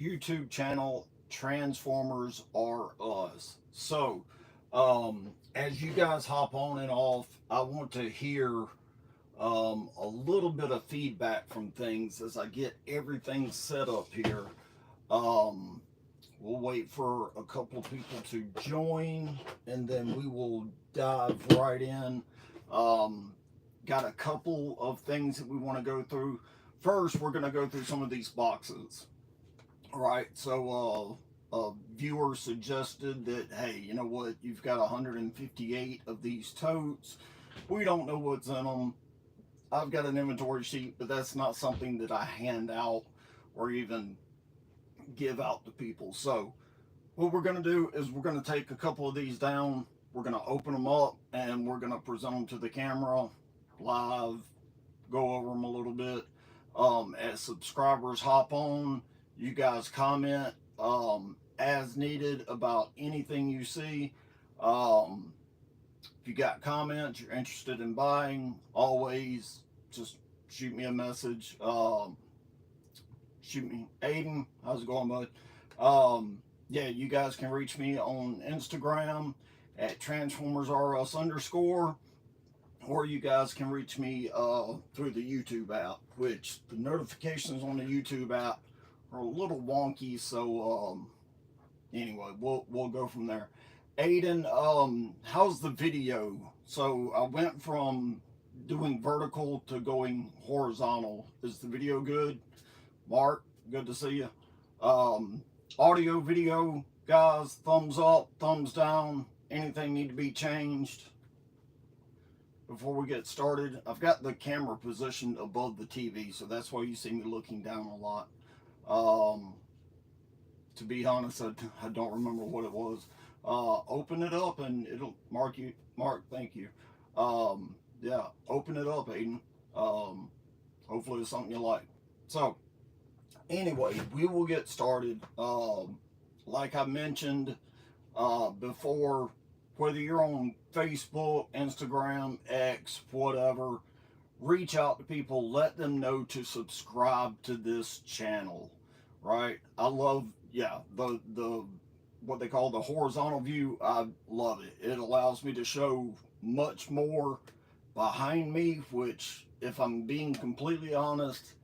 YouTube channel, TransformersRUs. So, as you guys hop on and off, I want to hear a little bit of feedback from things as I get everything set up here. Um, we'll wait for a couple people to join, and then we will dive right in. Um, got a couple of things that we want to go through. First, we're going to go through some of these boxes. All right, so a viewer suggested that, hey, you know what? You've got 158 of these totes. We don't know what's in them. I've got an inventory sheet, but that's not something that I hand out or even give out to people. So what we're going to do is we're going to take a couple of these down. We're going to open them up and we're going to present them to the camera live, go over them a little bit. As subscribers hop on, you guys comment as needed about anything you see. If you got comments, you're interested in buying, always just shoot me a message. Shoot me, Aiden, how's it going, bud? Yeah, you guys can reach me on Instagram at TransformersRUs _, or you guys can reach me through the YouTube app, which the notifications on the YouTube app are a little wonky. So anyway, we'll go from there. Aiden, how's the video? So I went from doing vertical to going horizontal. Is the video good? Mark, good to see you. Audio, video, guys, thumbs up, thumbs down. Anything need to be changed? Before we get started, I've got the camera positioned above the TV, so that's why you see me looking down a lot. To be honest, I don't remember what it was. Open it up and it'll Mark, thank you. Yeah, open it up, Aiden. Hopefully it's something you like. So anyway, we will get started. Like I mentioned before, whether you're on Facebook, Instagram, X, whatever, reach out to people, let them know to subscribe to this channel, right? I love, yeah, the what they call the horizontal view. I love it. It allows me to show much more behind me, which, if I'm being completely honest,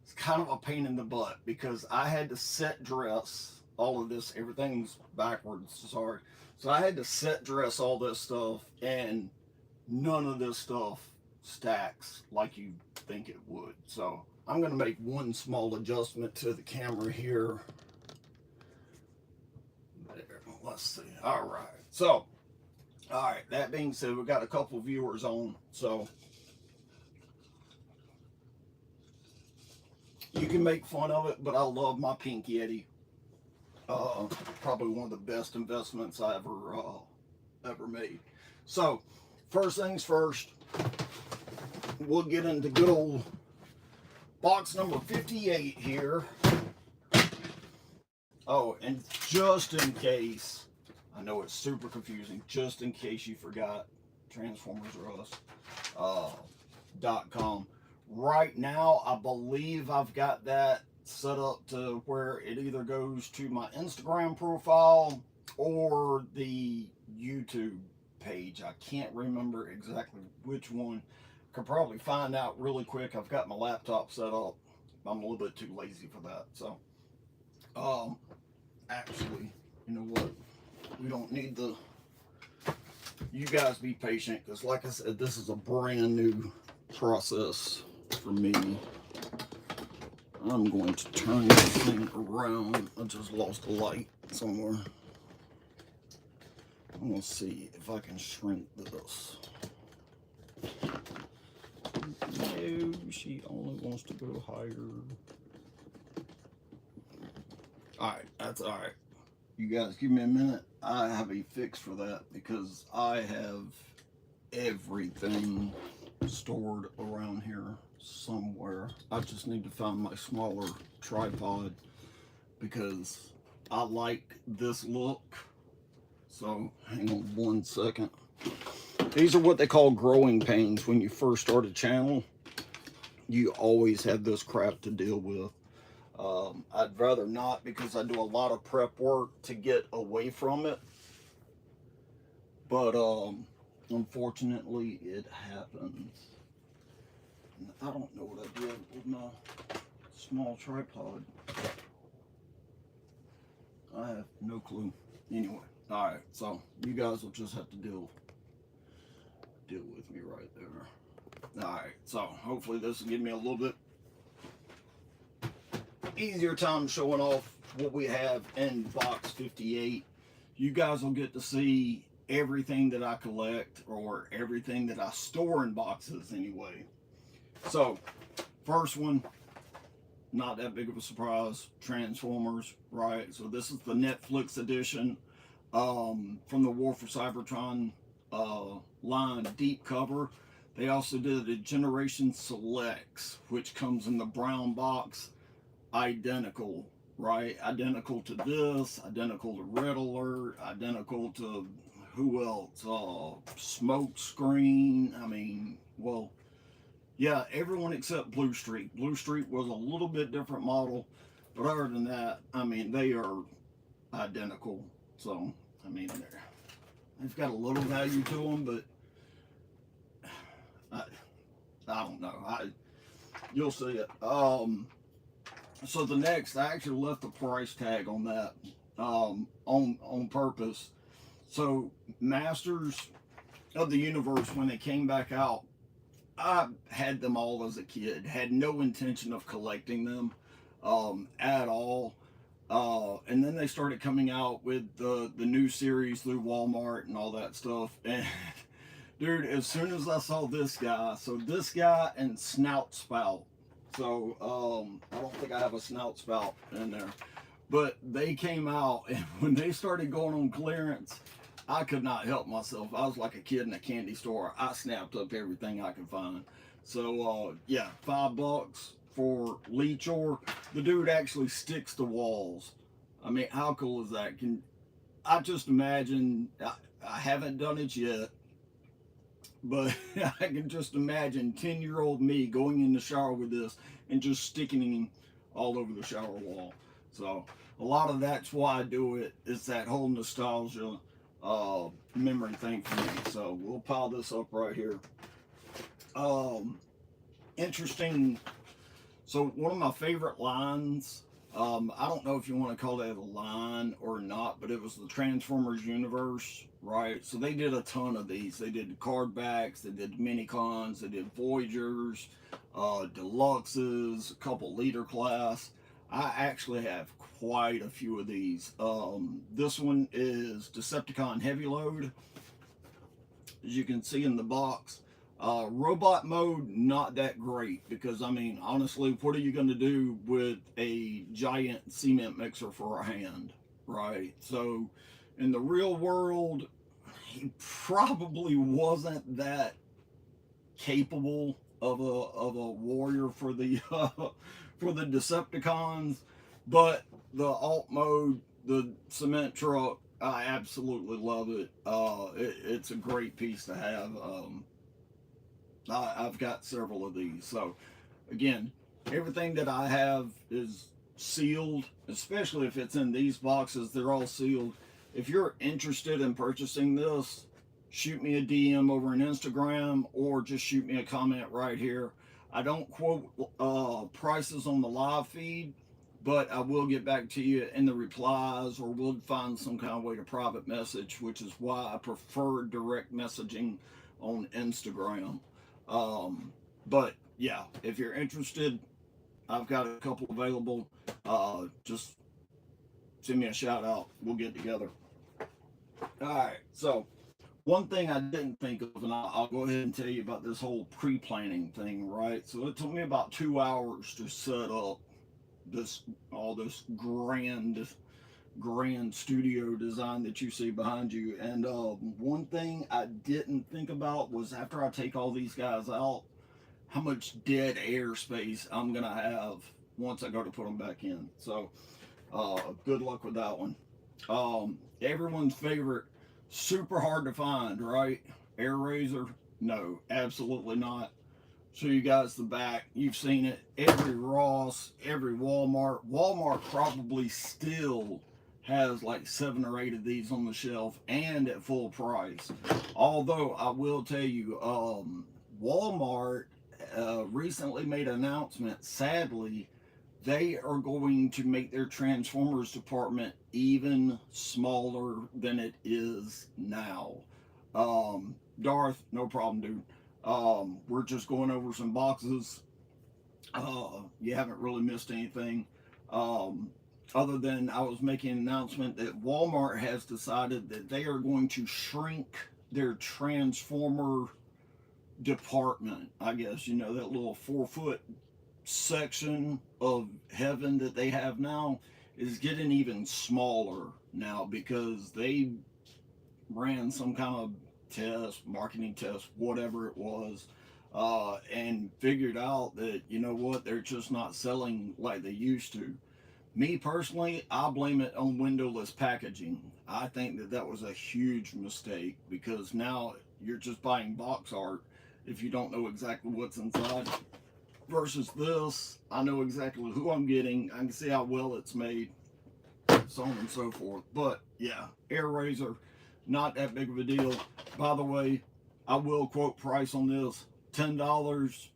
it's kind of a pain in the butt because I had to set dress all of this. Everything's backwards, sorry. So I had to set dress all this stuff, and none of this stuff stacks like you think it would. So I'm going to make one small adjustment to the camera here. There, let's see. All right. So, all right, that being said, we've got a couple viewers on. So you can make fun of it, but I love my Pink Yeti. Probably one of the best investments I ever made. So, first things first, we'll get into good old box number 58 here. Oh, and just in case, I know it's super confusing, just in case you forgot, TransformersRUs.com. Right now, I believe I've got that set up to where it either goes to my Instagram profile or the YouTube page. I can't remember exactly which one. Could probably find out really quick. I've got my laptop set up. I'm a little bit too lazy for that. So, actually, you know what? We don't need the... You guys be patient, because like I said, this is a brand new process for me. I'm going to turn this thing around. I just lost a light somewhere. I'm going to see if I can shrink this. No, she only wants to go higher. Alright, that's alright. You guys give me a minute. I have a fix for that because I have everything stored around here somewhere. I just need to find my smaller tripod because I like this look. So hang on one second. These are what they call growing pains. When you first start a channel, you always have this crap to deal with. I'd rather not because I do a lot of prep work to get away from it. But unfortunately, it happens. And I don't know what I did with my small tripod. I have no clue. Anyway, all right. So you guys will just have to deal with me right there. All right. So hopefully this will give me a little bit easier time showing off what we have in box 58. You guys will get to see everything that I collect, or everything that I store in boxes anyway. So first one, not that big of a surprise, Transformers, right? So this is the Netflix edition from the War for Cybertron line, deep cover. They also did a Generation Selects, which comes in the brown box, identical, right? Identical to this, identical to Red Alert, identical to who else? Smoke Screen. I mean, well, yeah, everyone except Blue Streak. Blue Streak was a little bit different model, but other than that, I mean, they are identical. So, I mean, they've got a little value to them, but I don't know. You'll see it. So the next, I actually left the price tag on that on purpose. So Masters of the Universe, when they came back out, I had them all as a kid. Had no intention of collecting them at all. And then they started coming out with the new series through Walmart and all that stuff. And dude, as soon as I saw this guy, so this guy and Snout Spout. So I don't think I have a Snout Spout in there. But they came out, and when they started going on clearance, I could not help myself. I was like a kid in a candy store. I snapped up everything I could find. So yeah, $5 for Leechor. The dude actually sticks to walls. I mean, how cool is that? I just imagine, I haven't done it yet, but I can just imagine 10-year-old me going in the shower with this and just sticking him all over the shower wall. So a lot of that's why I do it. It's that whole nostalgia memory thing for me. So we'll pile this up right here. Interesting. So one of my favorite lines, I don't know if you want to call that a line or not, but it was the Transformers universe, right? So they did a ton of these. They did the card backs, they did mini-cons, they did Voyagers, deluxes, a couple leader class. I actually have quite a few of these. This one is Decepticon Heavy Load, as you can see in the box. Robot mode, not that great, because I mean, honestly, what are you going to do with a giant cement mixer for a hand, right? So in the real world, he probably wasn't that capable of a warrior for the for the Decepticons, but the alt mode, the cement truck, I absolutely love it. It's a great piece to have. I've got several of these. So again, everything that I have is sealed, especially if it's in these boxes. They're all sealed. If you're interested in purchasing this, shoot me a DM over on Instagram, or just shoot me a comment right here. I don't quote prices on the live feed, but I will get back to you in the replies, or we'll find some kind of way to private message, which is why I prefer direct messaging on Instagram. But yeah, if you're interested, I've got a couple available. Just send me a shout out. We'll get together. All right. So one thing I didn't think of, and I'll go ahead and tell you about this whole pre-planning thing, right? So it took me about 2 hours to set up all this grand studio design that you see behind you. And one thing I didn't think about was, after I take all these guys out, how much dead air space I'm gonna have once I go to put them back in. So good luck with that one. Everyone's favorite, super hard to find, right? Air Razor? No, absolutely not. Show you guys the back. You've seen it. Every Ross, every Walmart. Walmart probably still has like 7 or 8 of these on the shelf and at full price. Although I will tell you, Walmart recently made an announcement. Sadly, they are going to make their Transformers department even smaller than it is now. Darth, no problem, dude. We're just going over some boxes. You haven't really missed anything. Um, Other than I was making an announcement that Walmart has decided that they are going to shrink their Transformer department. I guess, you know, that little 4 foot section of heaven that they have now is getting even smaller now because they ran some kind of test, marketing test, whatever it was, and figured out that, you know what, they're just not selling like they used to. Me personally, I blame it on windowless packaging. I think that that was a huge mistake because now you're just buying box art if you don't know exactly what's inside. Versus this, I know exactly who I'm getting. I can see how well it's made, so on and so forth. But yeah, Air Razor, not that big of a deal. By the way, I will quote price on this: $10.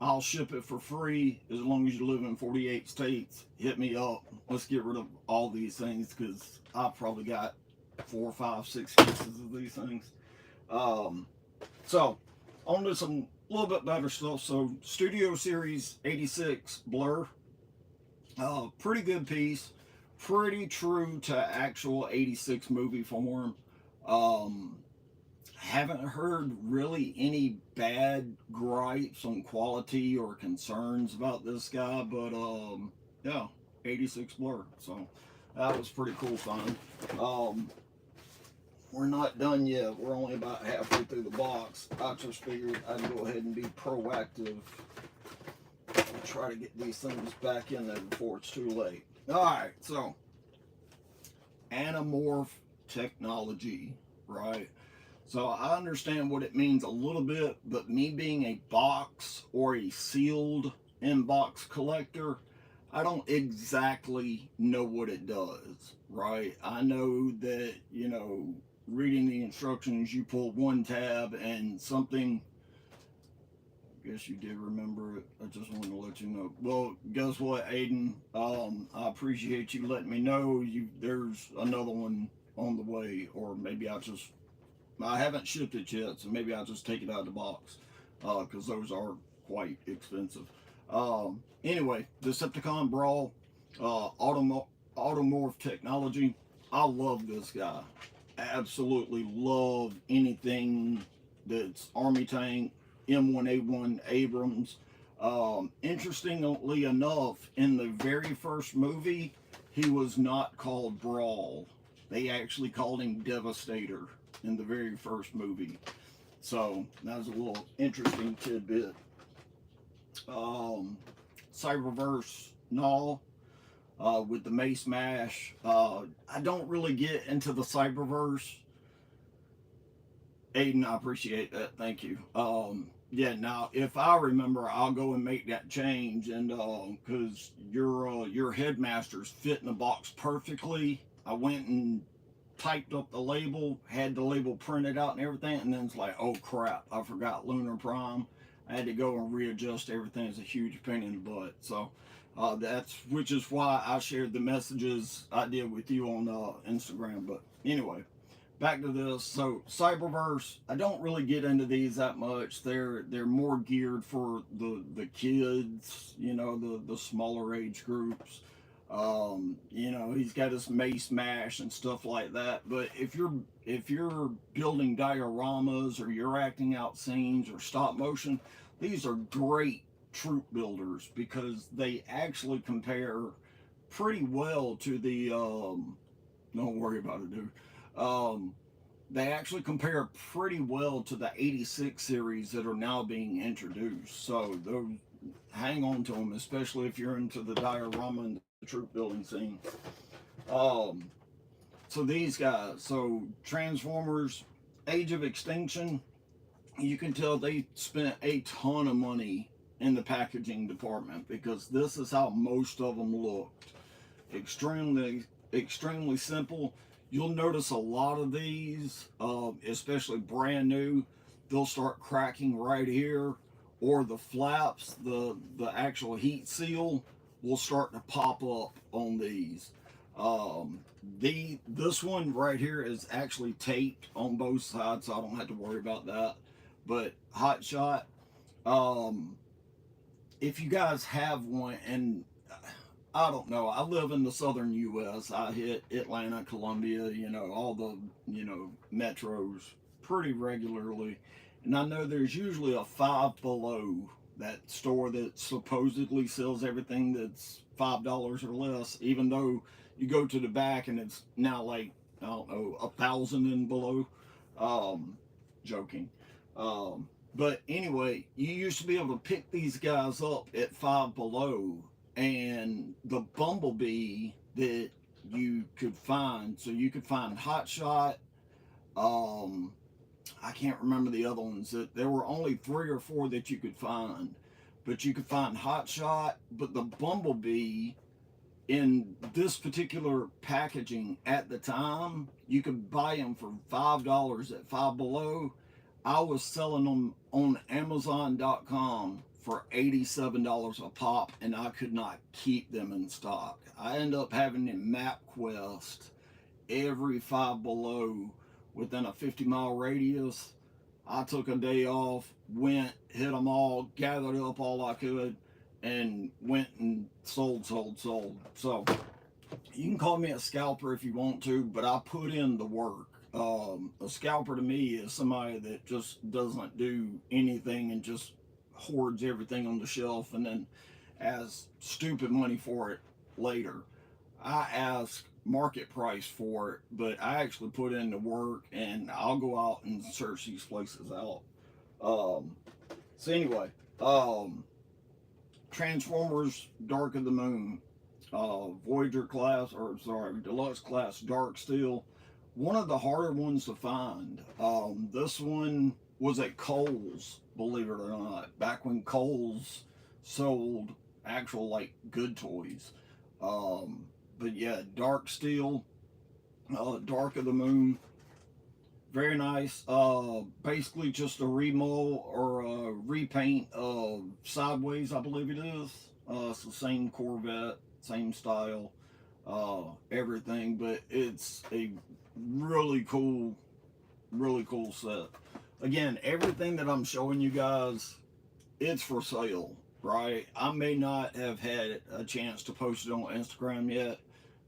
I'll ship it for free as long as you live in 48 states. Hit me up. Let's get rid of all these things because I've probably got 4, 5, 6 cases of these things. Um, so, on to some little bit better stuff. So, Studio Series 86 Blur. Pretty good piece. Pretty true to actual 86 movie form. Um, haven't heard really any bad gripes on quality or concerns about this guy, but yeah, 86 Blur. So that was pretty cool fun. We're not done yet. We're only about halfway through the box. I just figured I'd go ahead and be proactive and try to get these things back in there before it's too late. All right, so anamorph technology, right? So I understand what it means a little bit, but me being a box or a sealed in-box collector, I don't exactly know what it does, right? I know that, you know, reading the instructions, you pull one tab and something. I guess you did remember it. I just wanted to let you know. Well, guess what, Aiden? I appreciate you letting me know. There's another one on the way, or maybe I haven't shipped it yet, so maybe I'll just take it out of the box because those are quite expensive. Anyway, Decepticon Brawl, Automorph Technology. I love this guy. Absolutely love anything that's Army Tank, M1A1 Abrams. Interestingly enough, in the very first movie, he was not called Brawl. They actually called him Devastator in the very first movie. So that was a little interesting tidbit. Cyberverse Null with the Mace Mash. I don't really get into the Cyberverse. Aiden, I appreciate that. Thank you. Yeah, now if I remember, I'll go and make that change, and because your headmasters fit in the box perfectly. I went and typed up the label, had the label printed out and everything, and then it's like, oh crap, I forgot Lunar Prime. I had to go and readjust everything. It's a huge pain in the butt. So which is why I shared the messages I did with you on Instagram. But anyway, back to this. So Cyberverse, I don't really get into these that much. They're more geared for the kids, you know, the smaller age groups. You know, he's got his Mace Mash and stuff like that. But if you're building dioramas or you're acting out scenes or stop motion, these are great troop builders because they actually compare pretty well to the don't worry about it, dude. They actually compare pretty well to the 86 series that are now being introduced. So those, hang on to them, especially if you're into the diorama and the troop building scene. So these guys, so Transformers Age of Extinction, you can tell they spent a ton of money in the packaging department, because this is how most of them looked. Extremely simple. You'll notice a lot of these, especially brand new, they'll start cracking right here, or the flaps, the actual heat seal will start to pop up on these. This one right here is actually taped on both sides, so I don't have to worry about that. But Hot Shot, um, if you guys have one, and I don't know, I live in the southern U.S. I hit Atlanta, Columbia, all the metros pretty regularly, and I know there's usually a Five Below, that store that supposedly sells everything that's $5 or less, even though you go to the back and it's now like, I don't know, 1,000 and below. Um, Joking. But anyway, you used to be able to pick these guys up at Five Below, and the Bumblebee that you could find, so you could find Hot Shot. Um, I can't remember the other ones. That there were only 3 or 4 that you could find, but you could find Hot Shot. But the Bumblebee in this particular packaging at the time, you could buy them for $5 at Five Below. I was selling them on Amazon.com for $87 a pop, and I could not keep them in stock. I ended up having to map quest every Five Below within a 50-mile radius. I took a day off, went, hit them all, gathered up all I could, and went and sold. So you can call me a scalper if you want to, but I put in the work. A scalper to me is somebody that just doesn't do anything and just hoards everything on the shelf and then has stupid money for it later. I ask market price for it, but I actually put in the work, and I'll go out and search these places out. Um, so anyway, Transformers Dark of the Moon, Voyager class, or sorry, Deluxe class Dark Steel. One of the harder ones to find. This one was at Kohl's, believe it or not, back when Kohl's sold actual like good toys. But yeah, Dark Steel, Dark of the Moon, very nice. Basically just a remold or a repaint of Sideways, I believe it is. It's the same Corvette, same style, everything, but it's a really cool set. Again, everything that I'm showing you guys, it's for sale, right? I may not have had a chance to post it on Instagram yet,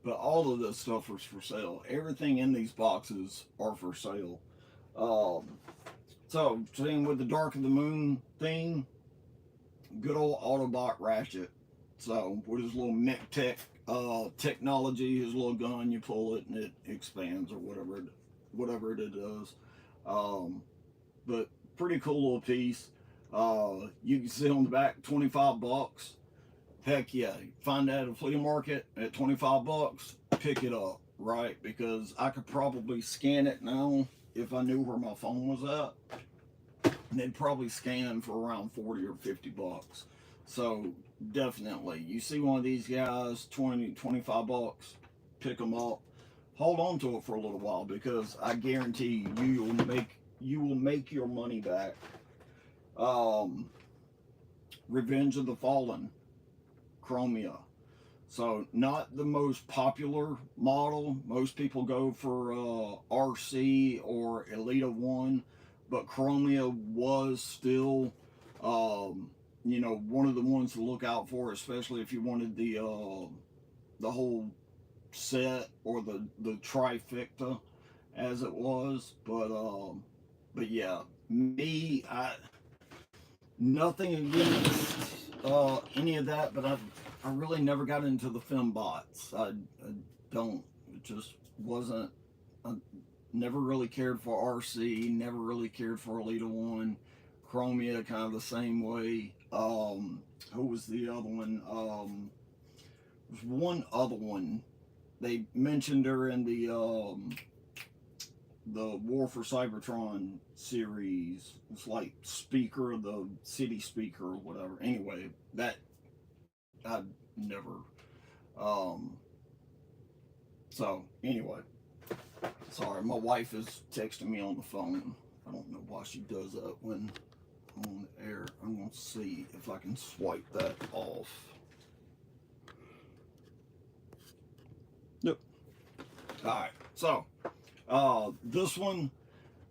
but all of this stuff is for sale. Everything in these boxes are for sale. Um, so, same with the Dark of the Moon thing, good old Autobot Ratchet. So, with his little mech tech technology, his little gun, you pull it and it expands or whatever it does. Um, but pretty cool little piece. You can see on the back, $25. Heck yeah, find that at a flea market at $25, pick it up, right? Because I could probably scan it now if I knew where my phone was at. And they'd probably scan for around 40 or $50. So definitely, you see one of these guys, 20, $25, pick them up. Hold on to it for a little while, because I guarantee you will make your money back. Revenge of the Fallen, Chromia. So not the most popular model. Most people go for RC or Elita 1, but Chromia was still, one of the ones to look out for, especially if you wanted the whole set, or the trifecta as it was. But yeah, I nothing against any of that, but I really never got into the fembots. I don't. It just wasn't. I never really cared for RC. Never really cared for Elita 1. Chromia, kind of the same way. Who was the other one? There's one other one. They mentioned her in the War for Cybertron series. It's like speaker, the city speaker or whatever. Anyway, that I never. Um, so anyway, sorry, my wife is texting me on the phone. I don't know why she does that when I'm on the air. I'm gonna see if I can swipe that off. Yep. All right. So this one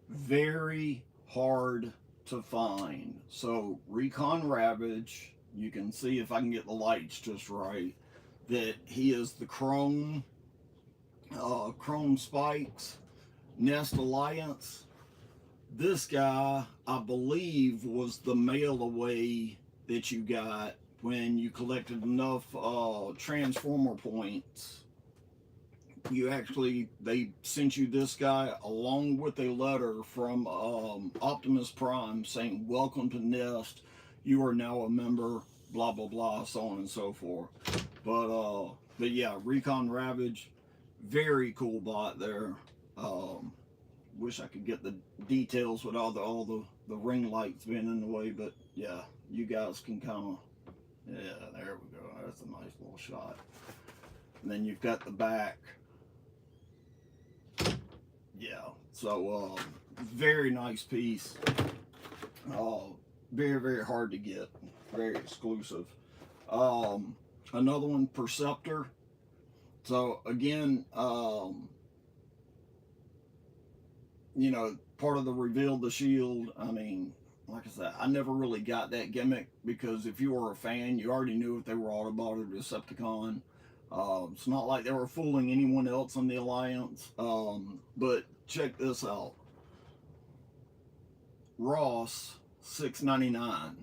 very hard to find. So Recon Ravage, you can see if I can get the lights just right, that he is the Chrome Spikes Nest Alliance. This guy, I believe, was the mail away that you got when you collected enough Transformer points. They sent you this guy along with a letter from Optimus Prime saying, "Welcome to Nest. You are now a member." Blah blah blah, so on and so forth. But yeah, Recon Ravage, very cool bot there. Wish I could get the details with all the ring lights being in the way, but yeah, you guys can kind of, yeah, there we go. That's a nice little shot. And then you've got the back. Yeah, so very nice piece. Very, very hard to get. Very exclusive. Another one, Perceptor. So again, you know, part of the reveal the shield. I mean, like I said, I never really got that gimmick because if you were a fan, you already knew if they were Autobot or Decepticon. It's not like they were fooling anyone else in the Alliance. But check this out. Ross, $6.99,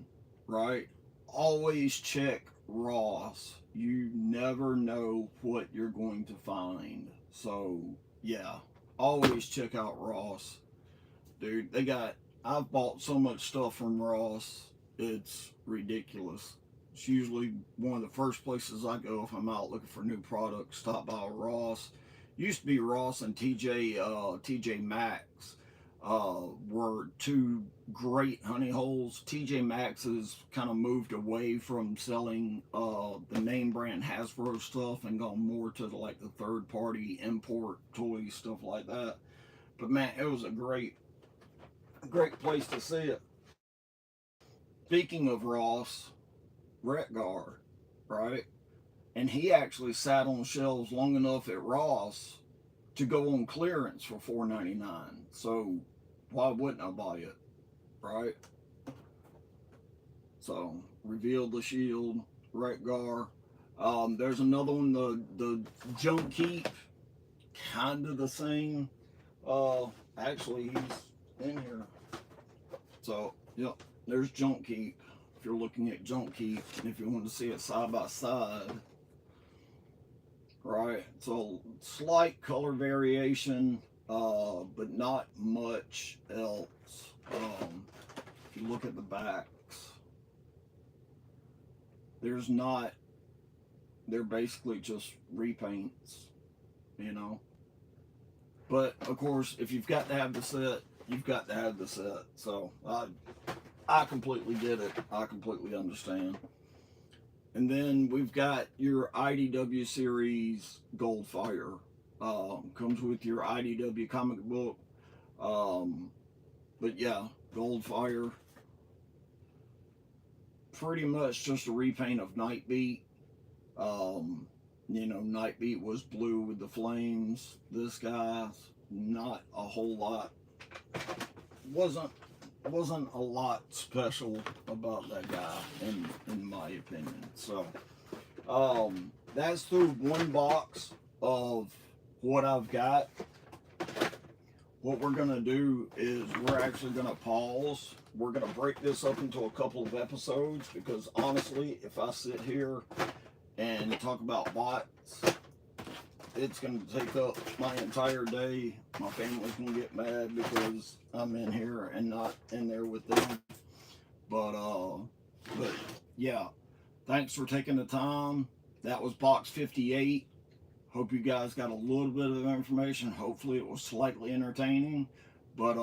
right? Always check Ross. You never know what you're going to find. So, yeah, always check out Ross. Dude, I've bought so much stuff from Ross, it's ridiculous. It's usually one of the first places I go if I'm out looking for new products. Stop by Ross. Used to be Ross and TJ Maxx were two great honey holes. TJ Maxx has kind of moved away from selling the name brand Hasbro stuff and gone more to like the third party import toys, stuff like that. But man, it was a great place to see it. Speaking of Ross, Retgar, right? And he actually sat on shelves long enough at Ross to go on clearance for $4.99. So why wouldn't I buy it, right? So revealed the shield, Retgar. There's another one, the Junk Keep, kind of the same. Actually, he's in here. So, yep, there's Junk Keep. If you're looking at Junk Keep, and if you want to see it side by side, right? So, slight color variation, but not much else. If you look at the backs, there's not, they're basically just repaints, you know? But, of course, if you've got to have the set, you've got to have the set. So, I completely get it. I completely understand. And then we've got your IDW series Goldfire. Comes with your IDW comic book. But yeah, Goldfire. Pretty much just a repaint of Nightbeat. You know, Nightbeat was blue with the flames. This guy, not a whole lot. Wasn't a lot special about that guy in my opinion. So that's through one box of what I've got. What we're gonna do is we're actually gonna pause. We're gonna break this up into a couple of episodes because honestly, if I sit here and talk about bots, it's going to take up my entire day. My family's going to get mad because I'm in here and not in there with them. But yeah, thanks for taking the time. That was box 58. Hope you guys got a little bit of information. Hopefully it was slightly entertaining. But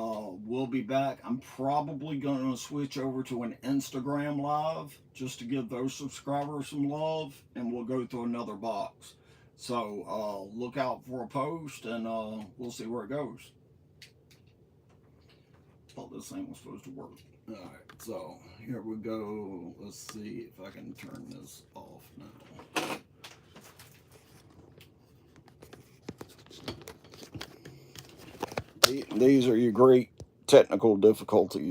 we'll be back. I'm probably going to switch over to an Instagram live just to give those subscribers some love, and we'll go through another box. So look out for a post, and we'll see where it goes. Thought this thing was supposed to work. All right, so here we go. Let's see if I can turn this off now. These are your great technical difficulties.